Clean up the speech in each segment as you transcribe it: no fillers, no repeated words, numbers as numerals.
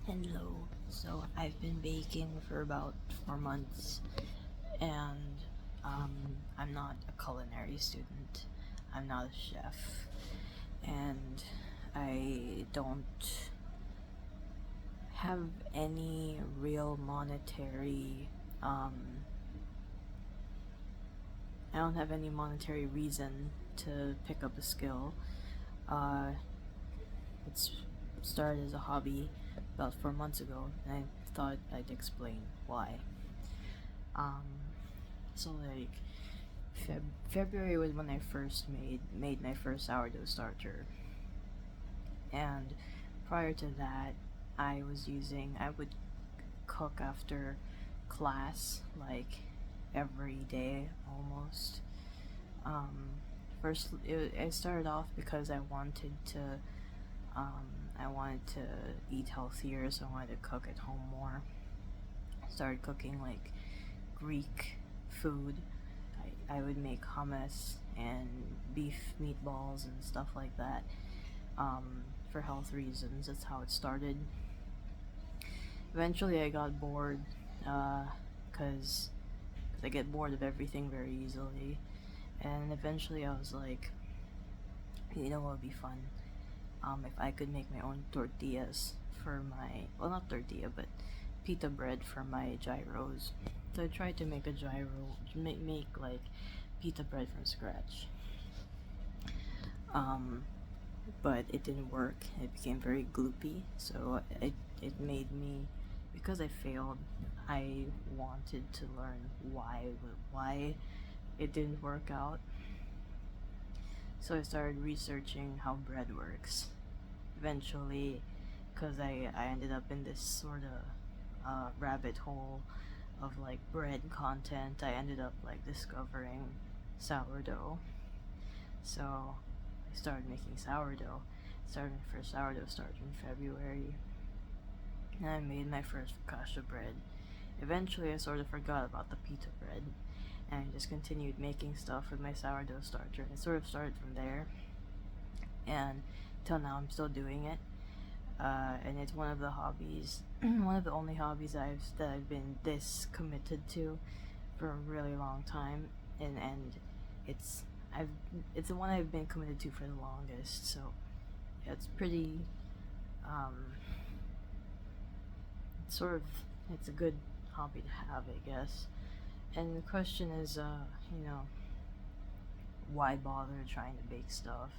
Hello. So I've been baking for about 4 months, and I'm not a culinary student. I'm not a chef, and I don't have any real monetary. I don't have any monetary reason to pick up a skill. Uh, it's started as a hobby about 4 months ago, and I thought I'd explain why. Um, so like February was when I first made my first sourdough starter, and prior to that, I would cook after class like every day almost. Um, it started off because I wanted to eat healthier, so I wanted to cook at home more. Started cooking like Greek food. I would make hummus and beef meatballs and stuff like that, for health reasons. That's how it started. Eventually, I got bored because I get bored of everything very easily. And eventually, I was like, you know what would be fun? If I could make my own tortillas for my, well, not tortilla, but pita bread for my gyros. So I tried to make a gyro, make like pita bread from scratch. Um, but it didn't work. It became very gloopy. So it made me, because I failed, I wanted to learn why it didn't work out. So I started researching how bread works. Eventually, because I ended up in this sort of rabbit hole of like bread content, I ended up like discovering sourdough. So I started making sourdough. Started my first sourdough starter in February, and I made my first focaccia bread. Eventually, I sort of forgot about the pita bread, and I just continued making stuff with my sourdough starter. And it sort of started from there, and till now, I'm still doing it. And it's one of the hobbies, one of the only hobbies that I've been this committed to for a really long time, and it's I've it's the one I've been committed to for the longest. So yeah, it's pretty um, sort of it's a good hobby to have, I guess. And the question is, why bother trying to bake stuff,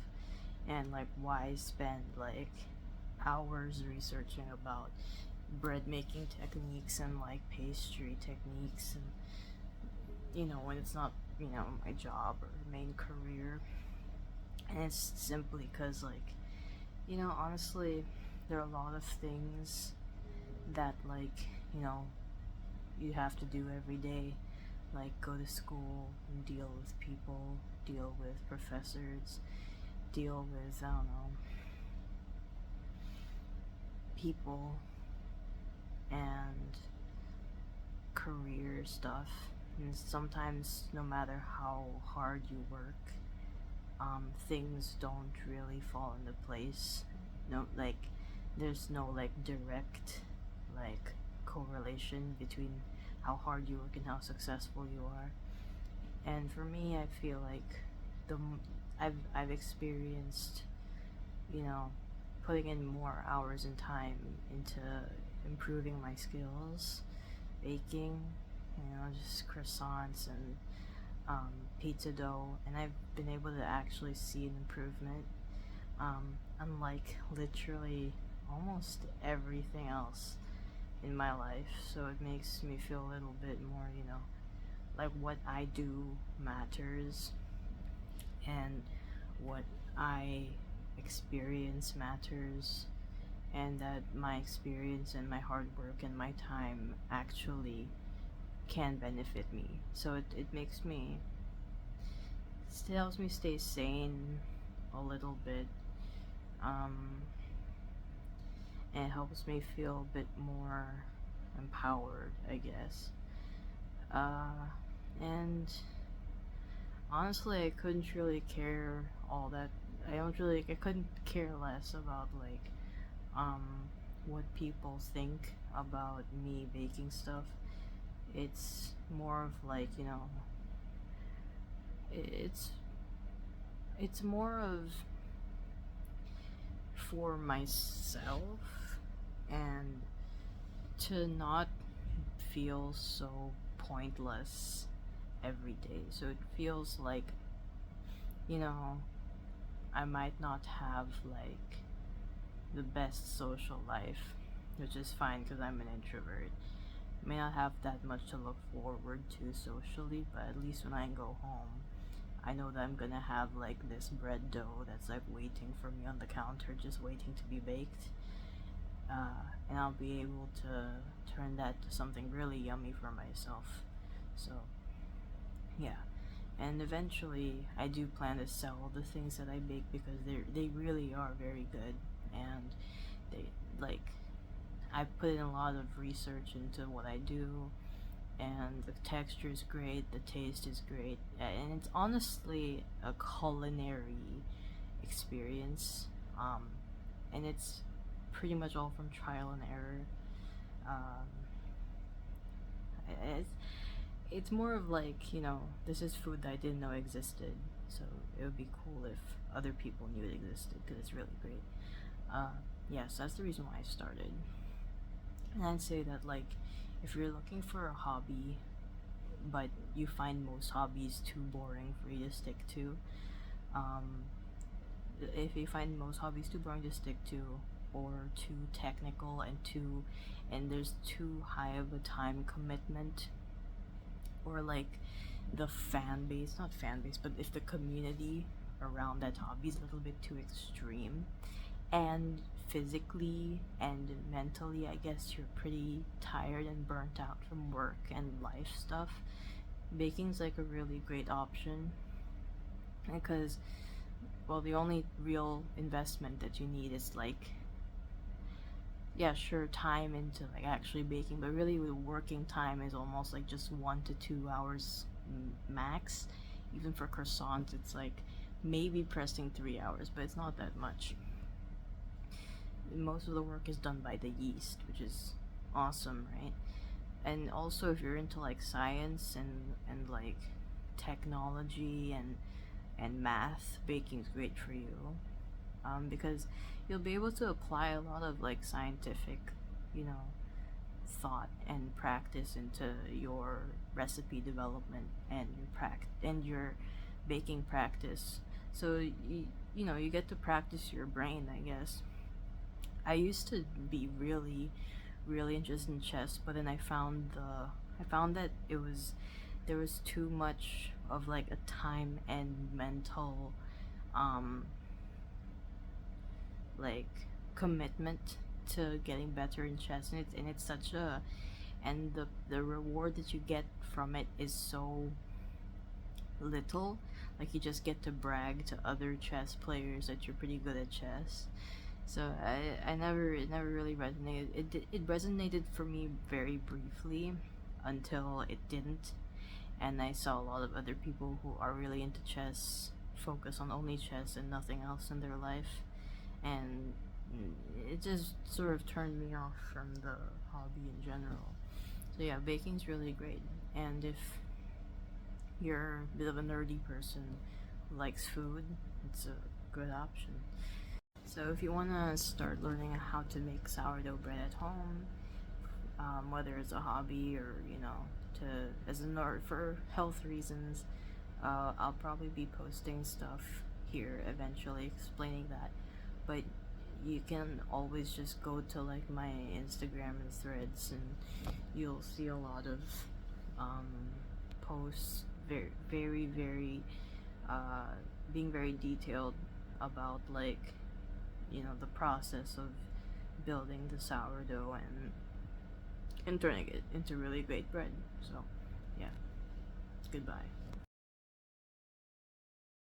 and like why spend like hours researching about bread making techniques and like pastry techniques, and when it's not my job or main career. And it's simply because like honestly, there are a lot of things that like you have to do every day, like go to school and deal with people, deal with professors, deal with I don't know people, and career stuff. And sometimes, no matter how hard you work, things don't really fall into place. No, like there's no like direct like correlation between how hard you work and how successful you are. And for me, I feel like the I've experienced, you know, putting in more hours and time into improving my skills, baking, just croissants and pizza dough, and I've been able to actually see an improvement, unlike literally almost everything else in my life. So it makes me feel a little bit more, like what I do matters, and what I experience matters, and that my experience and my hard work and my time actually can benefit me. So it makes me, it helps me stay sane a little bit, um, and it helps me feel a bit more empowered, I guess. Uh, and honestly, I couldn't really care all that. I couldn't care less about like um what people think about me baking stuff. It's more of like, it's it's more of for myself, and to not feel so pointless every day. So it feels like, you know, I might not have like the best social life, which is fine because I'm an introvert. May not have that much to look forward to socially, but at least when I go home, I know that I'm gonna have like this bread dough that's like waiting for me on the counter, just waiting to be baked. And I'll be able to turn that to something really yummy for myself. So, yeah. And eventually, I do plan to sell the things that I bake because they really are very good, and they like I put in a lot of research into what I do, and the texture is great, the taste is great, and it's honestly a culinary experience. And it's pretty much all from trial and error. Um, it's it's more of like, this is food that I didn't know existed, so it would be cool if other people knew it existed because it's really great. Uh, yes, that's the reason why I started. And I'd say that, like, if you're looking for a hobby, but you find most hobbies too boring for you to stick to, um, if you find most hobbies too boring to stick to, or too technical and there's too high of a time commitment, or like the fan base, not fan base, but if the community around that hobby is a little bit too extreme, and physically and mentally, I guess you're pretty tired and burnt out from work and life stuff, baking's like a really great option because, well, the only real investment that you need is like, yeah, sure, time into like actually baking, but really the working time is almost like just 1 to 2 hours max. Even for croissants, it's like maybe pressing 3 hours, but it's not that much. Most of the work is done by the yeast, which is awesome, right? And also, if you're into like science and like technology and math, baking's great for you, because you'll be able to apply a lot of like scientific, you know, thought and practice into your recipe development and your baking practice. So you get to practice your brain, I guess. I used to be really really interested in chess, but then I found that there was too much of like a time and mental um like commitment to getting better in chess, and it's such a and the reward that you get from it is so little. Like, you just get to brag to other chess players that you're pretty good at chess. So I never it never really resonated. It resonated for me very briefly until it didn't, and I saw a lot of other people who are really into chess focus on only chess and nothing else in their life, and it just sort of turned me off from the hobby in general. So yeah, baking's really great, and if you're a bit of a nerdy person who likes food, it's a good option. So if you want to start learning how to make sourdough bread at home, whether it's a hobby or to as an art for health reasons, I'll probably be posting stuff here eventually explaining that. But you can always just go to like my Instagram and threads, and you'll see a lot of um, posts, very being very detailed about like the process of building the sourdough and turning it into really great bread. So yeah, goodbye.